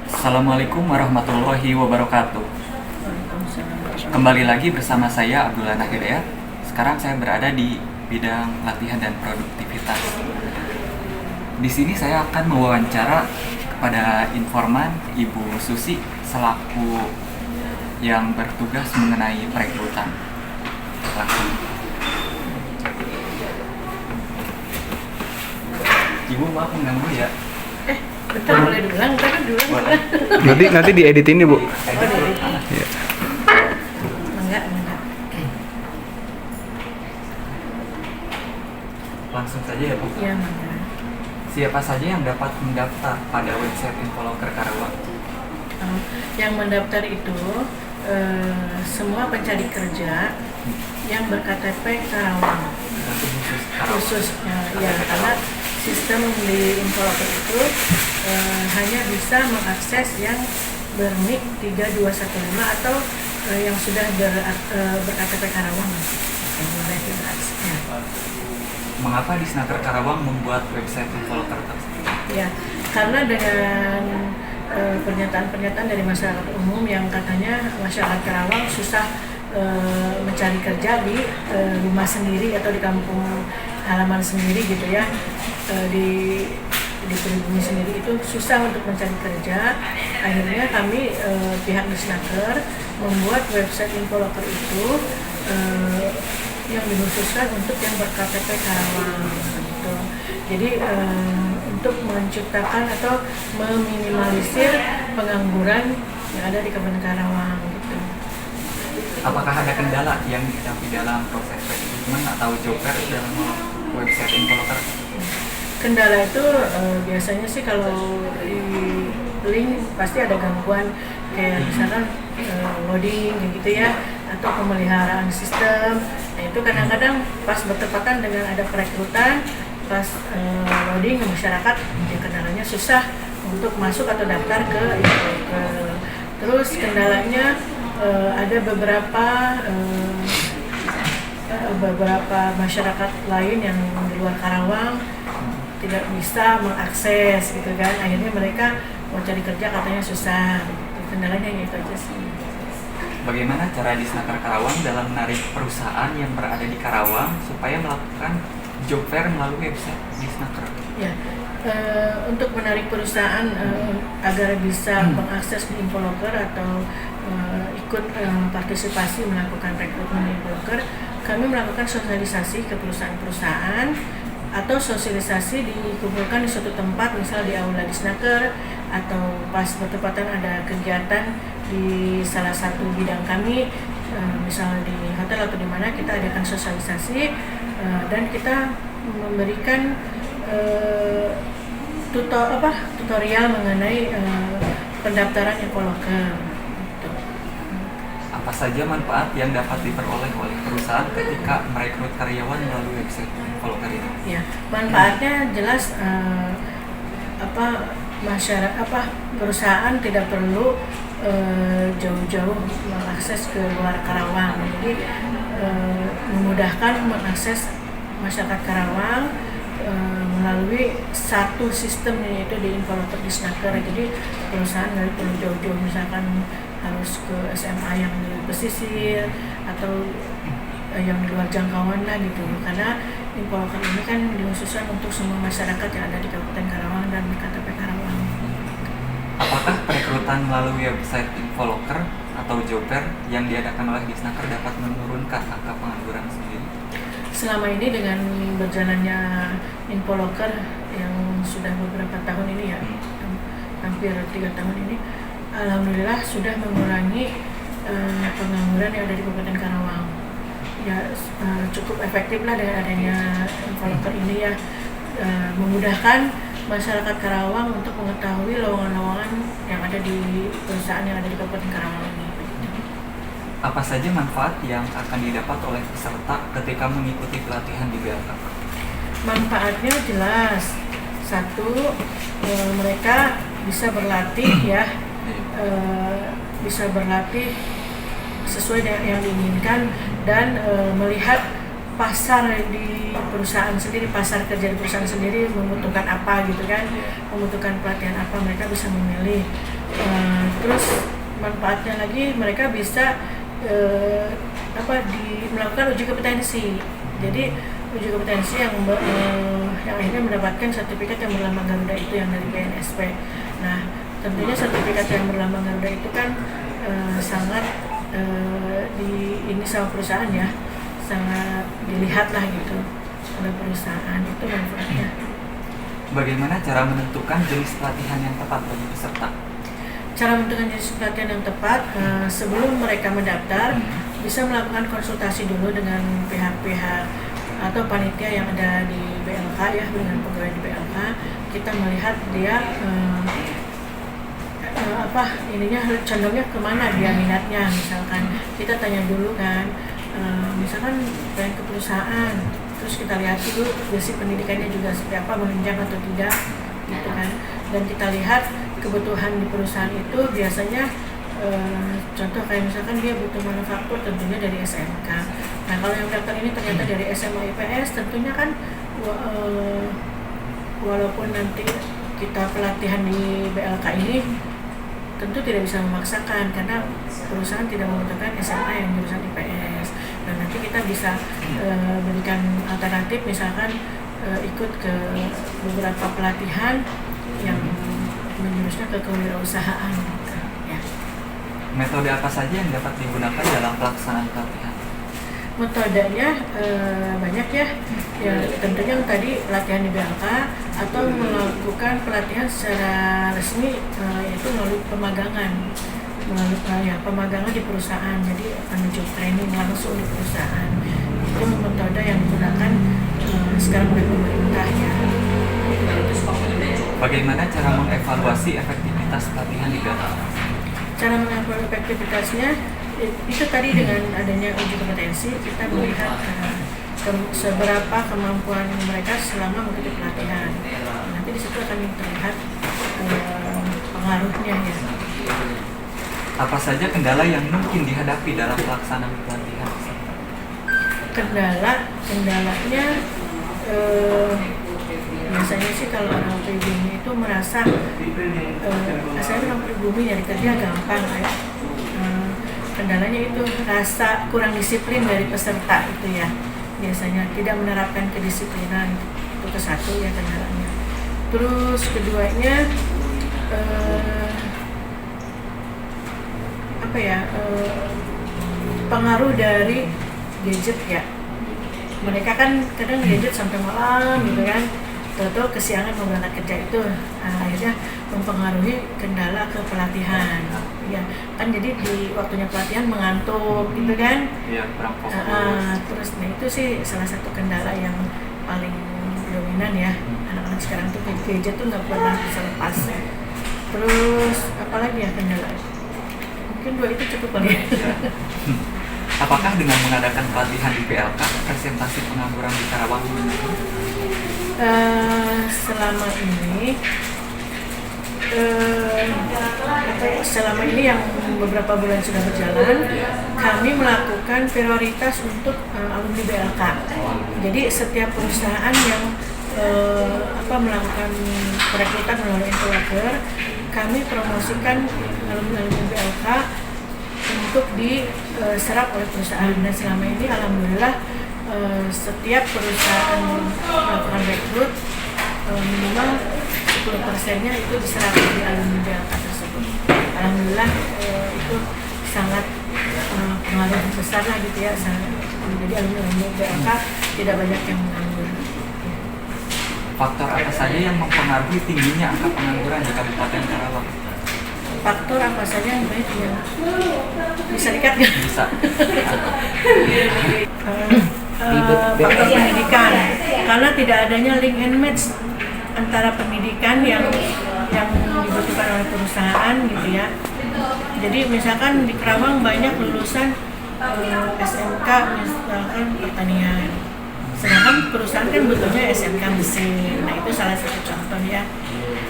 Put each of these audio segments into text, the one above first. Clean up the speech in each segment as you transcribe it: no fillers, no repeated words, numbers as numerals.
Assalamualaikum warahmatullahi wabarakatuh. Kembali lagi bersama saya Abdullah Hidayat. Sekarang saya berada di bidang latihan dan produktivitas. Di sini saya akan mewawancara kepada informan Ibu Susi selaku yang bertugas mengenai perekrutan. Langsung. Ibu maaf mengganggu ya. Bentar, boleh diulang, Boleh. Nanti diedit ini, Bu. Ya. Enggak. Langsung saja ya Bu. Iya, enggak. Siapa saja yang dapat mendaftar pada website Infoloker Karawang? Yang mendaftar itu semua pencari kerja yang berKTP Karawang. Nanti khusus Karawang. Khususnya, ya, karena sistem di Infoloker itu hanya bisa mengakses yang berNIK 3215 atau yang sudah berKTP Karawang. Yang boleh diaksesnya. Mengapa Disnaker Karawang membuat website Infoloker tersebut? Ya, karena dengan pernyataan-pernyataan dari masyarakat umum yang katanya masyarakat Karawang susah mencari kerja di rumah sendiri atau di kampung halaman sendiri gitu ya, di pribumi sendiri itu susah untuk mencari kerja. Akhirnya kami pihak Disnaker membuat website Infoloker itu yang dikhususkan untuk yang berKTP Karawang gitu. Jadi untuk menciptakan atau meminimalisir pengangguran yang ada di Kabupaten Karawang gitu. Apakah ada kendala yang dihadapi dalam proses rekrutmen atau job fair dalam website Infoloker? Kendala itu biasanya sih kalau di link pasti ada gangguan kayak misalkan loading gitu ya, atau pemeliharaan sistem. Nah, itu kadang-kadang pas bertepatan dengan ada perekrutan, pas loading masyarakat ya kendalanya susah untuk masuk atau daftar ke Infoloker. Terus kendalanya ada beberapa masyarakat lain yang di luar Karawang tidak bisa mengakses gitu kan, akhirnya mereka mau cari kerja katanya susah. Kendalanya itu aja sih. Bagaimana cara Disnaker Karawang dalam menarik perusahaan yang berada di Karawang supaya melakukan job fair melalui website Disnaker? Ya, untuk menarik perusahaan agar bisa mengakses di Infoloker atau ikut partisipasi melakukan rekrutmen di Infoloker, kami melakukan sosialisasi ke perusahaan-perusahaan atau sosialisasi dikumpulkan di suatu tempat, misal di aula Disnaker, atau pas bertepatan ada kegiatan di salah satu bidang kami, misal di hotel atau di mana, kita adakan sosialisasi dan kita memberikan tutorial mengenai pendaftaran Infoloker. Apa saja manfaat yang dapat diperoleh oleh perusahaan ketika merekrut karyawan melalui website Infoloker ini? Ya, manfaatnya jelas perusahaan tidak perlu jauh-jauh mengakses ke luar Karawang. Jadi memudahkan mengakses masyarakat Karawang melalui satu sistem, yaitu di Infoloker Disnaker. Jadi perusahaan nggak perlu jauh-jauh misalkan harus ke SMA yang di pesisir atau yang di luar jangkauan lah gitu, karena Infoloker ini kan dikhususkan untuk semua masyarakat yang ada di Kabupaten Karawang dan KTP Karawang. Apakah perekrutan melalui website Infoloker atau job fair yang diadakan oleh Disnaker dapat menurunkan angka pengangguran sendiri? Selama ini dengan berjalannya Infoloker yang sudah beberapa tahun ini ya, hampir 3 tahun ini, alhamdulillah sudah mengurangi pengangguran yang ada di Kabupaten Karawang. Ya, cukup efektif lah dengan adanya Infoloker ini ya, memudahkan masyarakat Karawang untuk mengetahui lowongan-lowongan yang ada di perusahaan yang ada di Kabupaten Karawang ini. Apa saja manfaat yang akan didapat oleh peserta ketika mengikuti pelatihan di BLK? Manfaatnya jelas. Satu, mereka bisa berlatih ya, bisa berlatih sesuai dengan yang diinginkan dan melihat pasar di perusahaan sendiri, pasar kerja di perusahaan sendiri membutuhkan apa gitu kan, membutuhkan pelatihan apa, mereka bisa memilih. Terus manfaatnya lagi mereka bisa melakukan uji kompetensi. Jadi uji kompetensi yang akhirnya mendapatkan sertifikat yang berlambang Garuda itu yang dari BNSP. Nah, tentunya sertifikat yang berlambang Garuda itu kan sangat ini sama perusahaan ya, sangat dilihat lah gitu oleh perusahaan, itu manfaatnya. Bagaimana cara menentukan jenis pelatihan yang tepat bagi peserta? Cara menentukan jenis pelatihan yang tepat, sebelum mereka mendaftar bisa melakukan konsultasi dulu dengan pihak-pihak atau panitia yang ada di BLK ya, dengan pegawai di BLK. Kita melihat dia condongnya kemana dia minatnya. Misalkan kita tanya dulu kan, misalkan pengen ke perusahaan, terus kita lihat dulu basic pendidikannya juga seperti apa, menunjang atau tidak gitu kan. Dan kita lihat kebutuhan di perusahaan itu biasanya contoh kayak misalkan dia butuh manufaktur, tentunya dari SMK. Nah, kalau yang daftar ini ternyata dari SMA IPS, tentunya kan walaupun nanti kita pelatihan di BLK ini tentu tidak bisa memaksakan karena perusahaan tidak membutuhkan SMA yang jurusan IPS. Dan nanti kita bisa berikan alternatif, misalkan ikut ke beberapa pelatihan yang menjurusnya ke kewirausahaan. Ya. Metode apa saja yang dapat digunakan dalam pelaksanaan pelatihan? Metodenya banyak ya. Ya, tentunya yang tadi pelatihan di BLK atau melakukan pelatihan secara resmi, yaitu melalui pemagangan, pemagangan di perusahaan. Jadi menuju training langsung di perusahaan. Itu metode yang digunakan sekarang oleh pemerintah ya. Bagaimana cara mengevaluasi efektivitas pelatihan di BLK? Cara mengevaluasi efektivitasnya itu tadi dengan adanya uji kompetensi, kita melihat seberapa kemampuan mereka selama mengikuti pelatihan. Nanti di situ akan terlihat pengaruhnya ya. Apa saja kendala yang mungkin dihadapi dalam pelaksanaan pelatihan? Kendalanya biasanya sih kalau orang pribumi itu merasa saya orang pribumi nyari kerja gampang ya. Kendalanya itu rasa kurang disiplin dari peserta itu ya, biasanya tidak menerapkan kedisiplinan, itu ke satu ya kendalanya. Terus keduanya pengaruh dari gadget ya. Mereka kan kadang gadget sampai malam gitu kan, tahu-tahu kesiangan mau berangkat kerja itu, akhirnya mempengaruhi kendala ke pelatihan. Ya kan, jadi di waktunya pelatihan mengantuk gitu kan. Iya, kurang fokus. Terus itu sih salah satu kendala yang paling dominan ya. Anak-anak sekarang tuh gadget tuh nggak pernah bisa lepas. Terus apalagi ya kendala? Mungkin dua itu cukup kali ya. Apakah dengan mengadakan pelatihan di BLK, presentasi pengangguran di Karawang menurun? Selama ini yang beberapa bulan sudah berjalan, kami melakukan prioritas untuk alumni BLK. Jadi setiap perusahaan yang melakukan perekrutan melalui interworker, kami promosikan alumni BLK untuk diserap oleh perusahaan. Dan selama ini alhamdulillah setiap perusahaan melakukan rekrut minimal 10%-nya itu diserap di alumni BLK tersebut. Alhamdulillah itu sangat pengaruh besar lah gitu ya. Jadi alumni BLK tidak banyak yang menganggur. Faktor apa saja yang mempengaruhi tingginya angka pengangguran di Kabupaten Karawang? Faktor apa saja yang baik yang bisa dikat nggak? Bisa. Faktor pendidikan, karena tidak adanya link and match antara pendidikan yang dibutuhkan oleh perusahaan gitu ya. Jadi misalkan di Karawang banyak lulusan SMK misalkan pertanian, sedangkan perusahaan kan butuhnya SMK mesin. Nah itu salah satu contoh ya.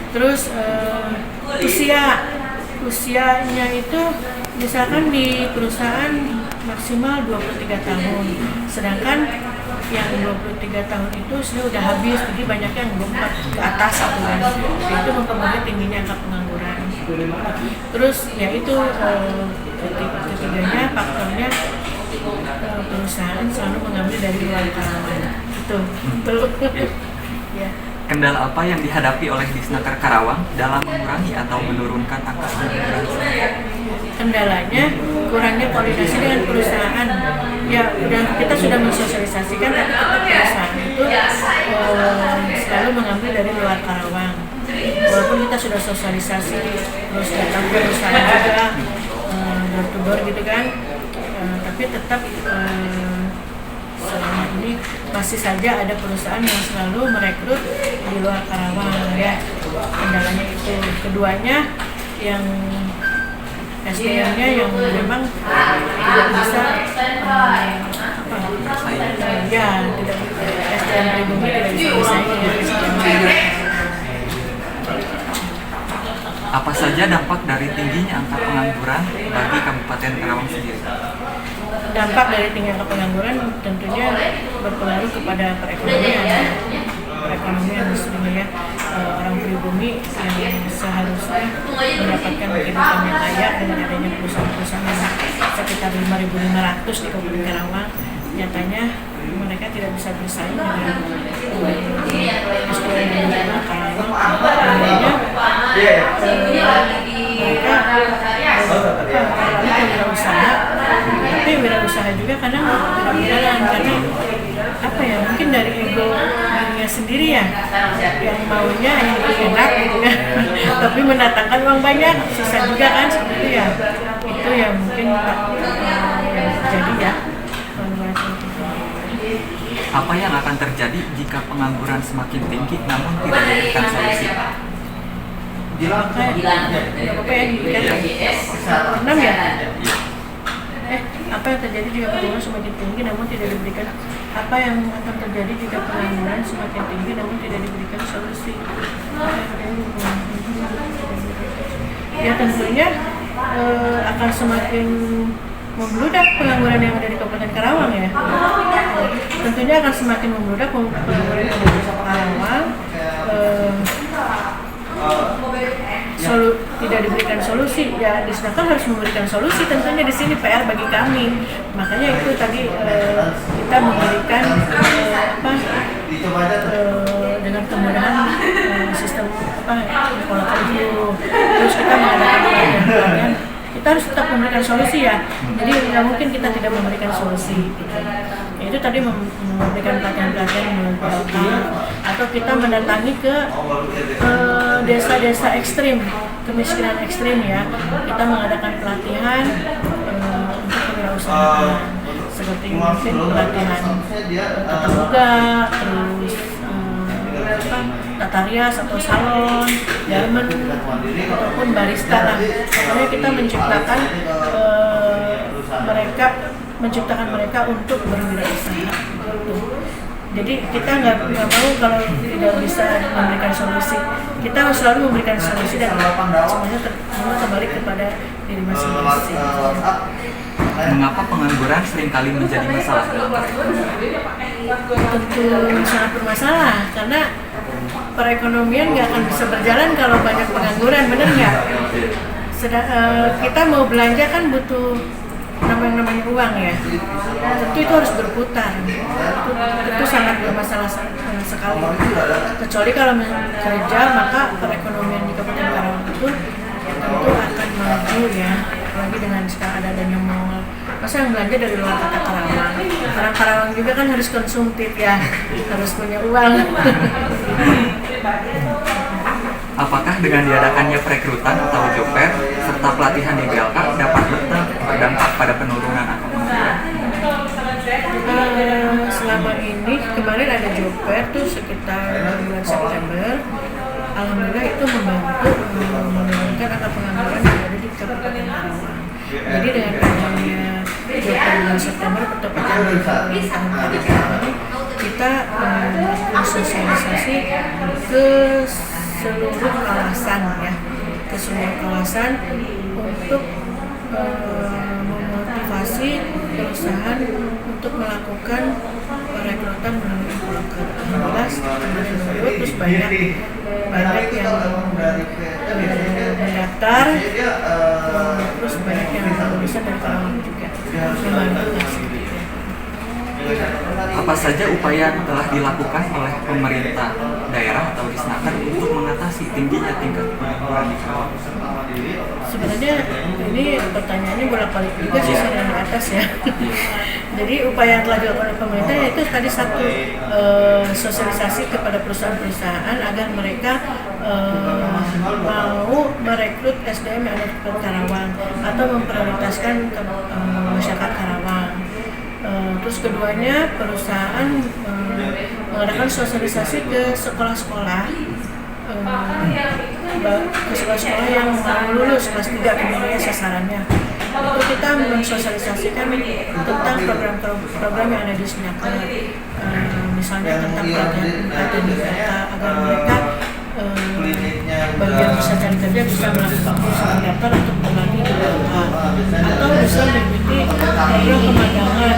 Terus usianya itu misalkan di perusahaan maksimal 23 tahun, sedangkan yang 23 tahun itu sudah habis, jadi banyak yang 24 ke atas gitu kan. Itu mempengaruhi tingginya angka pengangguran. Terus ya itu ketiganya faktornya perusahaan selalu mengambil dari luar Karawang. Itu ya. Kendala apa yang dihadapi oleh Disnaker Karawang dalam mengurangi atau menurunkan angka pengangguran? Kendalanya kurangnya koordinasi dengan perusahaan. Ya udah kita sudah mensosialisasikan, tapi tetap perusahaan itu selalu mengambil dari luar Karawang. Walaupun kita sudah sosialisasi, terus datang ke perusahaan juga door to door gitu kan, tapi tetap selama ini masih saja ada perusahaan yang selalu merekrut di luar Karawang ya. Kendalanya itu. Keduanya yang SDM-nya yang memang tidak bisa tidak SDM pribumi tidak bisa bersaing dengan SDM. Apa saja dampak dari tingginya angka pengangguran bagi Kabupaten Karawang sendiri? Dampak dari tinggi angka pengangguran tentunya berpengaruh kepada perekonomian maksudnya ya, orang pribumi yang seharusnya mendapatkan kehidupan yang layak dengan adanya perusahaan-perusahaan yang sekitar 5.500 di Kabupaten Karawang, nyatanya mereka tidak bisa bersaing dengan SDM yang ada di Karawang. Adanya mereka wirausaha, tapi wirausaha juga kadang tidak berjalan karena apa ya, mungkin dari ego dirinya sendiri ya, yang maunya yang enak gitu kan, tapi mendatangkan uang banyak, susah juga kan seperti itu ya. Itu yang mungkin terjadi ya. Apa yang akan terjadi jika pengangguran semakin tinggi namun tidak diberikan solusi? Apa ya? 6 ya? Apa yang terjadi jika pengangguran semakin tinggi namun tidak diberikan? Apa yang akan terjadi jika pengangguran semakin tinggi namun tidak diberikan solusi? Ya tentunya akan semakin membludak pengangguran yang ada di Kabupaten Karawang ya. Tentunya akan semakin membludak pengangguran yang ada di Karawang. Tidak diberikan solusi ya, Disnaker harus memberikan solusi tentunya. Di sini PR bagi kami, makanya itu tadi kita memberikan dengan kemudahan sistem pola itu, terus kita mengadakan pelatihan. Kita harus tetap memberikan solusi ya, jadi nggak mungkin kita tidak memberikan solusi gitu. Itu tadi memberikan pelatihan-pelatihan atau kita mendatangi ke desa-desa ekstrim, kemiskinan ekstrim ya. Kita mengadakan pelatihan untuk kewirausahaan seperti mungkin pelatihan tata boga, terus tata rias atau salon, garmen ataupun barista lah. Pokoknya kita menciptakan mereka untuk berwirausaha. Jadi kita nggak mau kalau tidak bisa memberikan solusi. Kita harus selalu memberikan solusi dan semuanya kembali kepada diri masing-masing. Mengapa pengangguran seringkali menjadi masalah? Tentu sangat bermasalah karena perekonomian nggak akan bisa berjalan kalau banyak pengangguran, benar nggak? Kita mau belanja kan butuh namanya uang ya, tentu itu harus berputar. Itu sangat bermasalah sekali. Kecuali kalau kerja, maka perekonomian di Kabupaten Karawang itu tentu akan maju ya. Apalagi dengan sekarang adanya mall, masa yang belanja dari luar kota Karawang. Orang Karawang juga kan harus konsumtif ya, harus punya uang. Apakah dengan diadakannya perekrutan atau job fair serta pelatihan di BLK dapat berdampak pada penurunan angka pengangguran? Selama ini kemarin ada job fair tuh sekitar bulan September. Alhamdulillah itu membantu menurunkan angka pengangguran yang ada di Kabupaten Karawang. Jadi dengan adanya job fair bulan September bertepatan di tahun ini, kita sosialisasi ke seluruh kawasan ya, untuk memotivasi memotivasi perusahaan untuk melakukan perekrutan melalui infoloker. Alhamdulillah kemarin nurut, terus banyak yang mendaftar, terus banyak yang lulusan dari Karawang juga. Membantu sih. Apa saja upaya yang telah dilakukan oleh pemerintah daerah atau Disnaker untuk mengatasi tingginya tingkat pengangguran di Karawang? Sebenarnya ini pertanyaannya bolak-balik juga sih dari atas ya. Jadi upaya yang telah dilakukan oleh pemerintah yaitu tadi satu, sosialisasi kepada perusahaan-perusahaan agar mereka mau merekrut SDM yang ada di Karawang atau memprioritaskan ke masyarakat Karawang. Terus keduanya perusahaan mengadakan sosialisasi ke sekolah-sekolah yang mau lulus kelas 3 kemudian sasarannya. Itu kita mensosialisasikan tentang program-program yang ada di Disnaker, misalnya tentang pelatihan data agar mereka bagi yang bisa cari kerja bisa melakukan daftar untuk berlatih di BLK atau bisa mengikuti program pemagangan.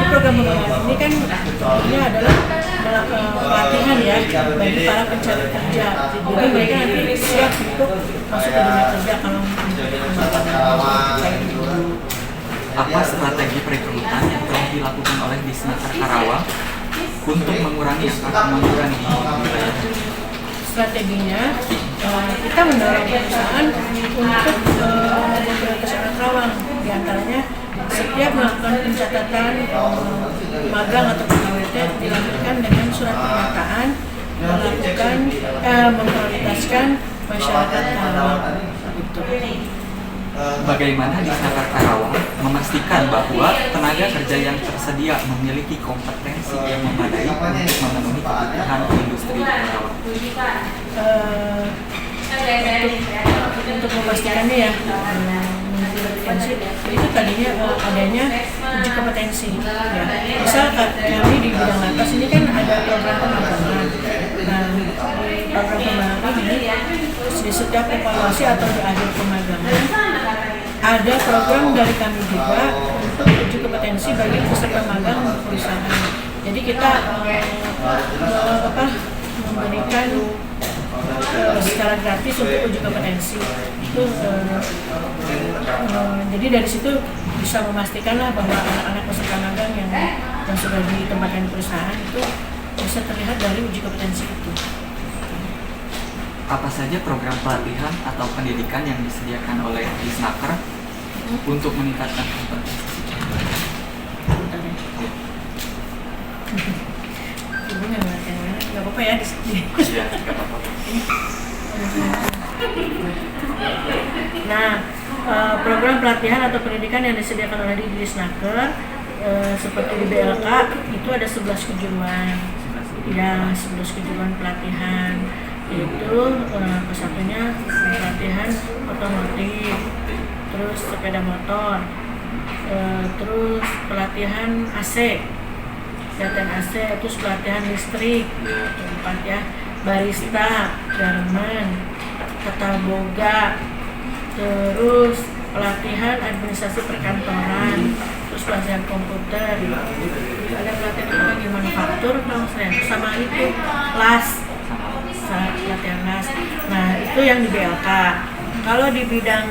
Program pemagangan ini kan ini adalah pelatihan ya bagi para pencari kerja. Jadi mereka nanti siap untuk masuk ke dunia kerja kalau Apa strategi perekrutan yang telah dilakukan oleh Disnaker Karawang untuk mengurangi angka pengangguran di wilayah? Strateginya kita mendorong perusahaan untuk memprioritaskan Karawang, diantaranya setiap melakukan pencatatan magang atau PKWT dilakukan dengan surat pernyataan memprioritaskan masyarakat Karawang. Bagaimana Disnaker Karawang memastikan bahwa tenaga kerja yang tersedia memiliki kompetensi yang memadai untuk memenuhi kebutuhan industri di Karawang? Untuk memastikannya ya, kompetensi itu tadinya adanya uji kompetensi. Ya. Misal kami di bidang lapas ini kan ada program pemagangan. Nah, program pemagangan ini di setiap evaluasi atau di akhir pemagangan ada program dari kami juga untuk uji kompetensi bagi peserta magang perusahaan. Jadi kita memberikan secara gratis untuk uji kompetensi itu. Jadi dari situ bisa memastikanlah bahwa anak-anak peserta magang yang sudah ditempatkan di perusahaan itu bisa terlihat dari uji kompetensi itu. Apa saja program pelatihan atau pendidikan yang disediakan oleh Disnaker untuk meningkatkan kompetensi? Ibu nggak apa-apa ya di sini. Iya, nggak apa-apa. Nah, program pelatihan atau pendidikan yang disediakan oleh Disnaker seperti di BLK itu ada 11 kejuruan. Ya, 11 kejuruan pelatihan. Itu satunya pelatihan otomotif, terus sepeda motor, terus pelatihan AC, terus pelatihan listrik, tempat ya, barista, garmen, tata boga, terus pelatihan administrasi perkantoran, terus pelatihan komputer, ada pelatihan lagi manufaktur, sama itu las. Pelatihan las. Nah itu yang di BLK. Kalau di bidang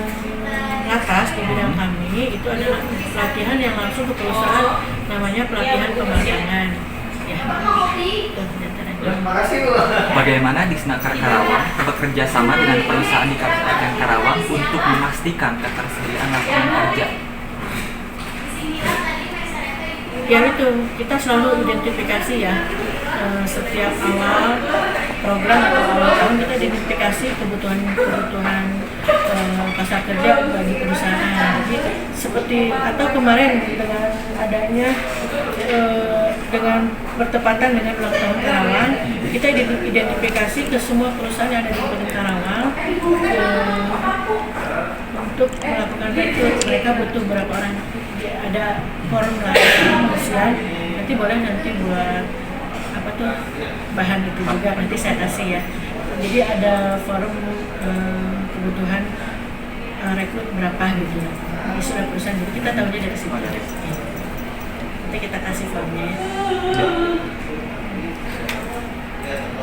atas, di bidang kami itu adalah pelatihan yang langsung ke perusahaan, namanya pelatihan pemagangan. Ya. Bagaimana Disnaker Karawang bekerja sama dengan perusahaan di Kabupaten Karawang untuk memastikan ketersediaan lapangan kerja? Ya itu, kita selalu identifikasi ya, setiap awal program atau awal tahun kita identifikasi kebutuhan pasar kerja bagi perusahaan. Jadi seperti atau kemarin dengan adanya dengan bertepatan dengan ulang tahun Karawang, kita identifikasi ke semua perusahaan yang ada di Kabupaten Karawang untuk melakukan rekrut. Mereka butuh berapa orang, ada forum lah nanti boleh nanti buat apa tuh bahan itu juga nanti saya kasih ya. Jadi ada forum kebutuhan rekrut berapa gitu ya. Ini sudah perusahaan, jadi kita tahunya dari situ. Nanti kita kasih formnya.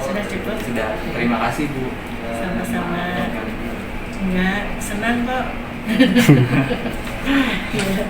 Sudah cukup? Sudah. Terima kasih Bu. Sama-sama. Enggak, senang kok. Iya.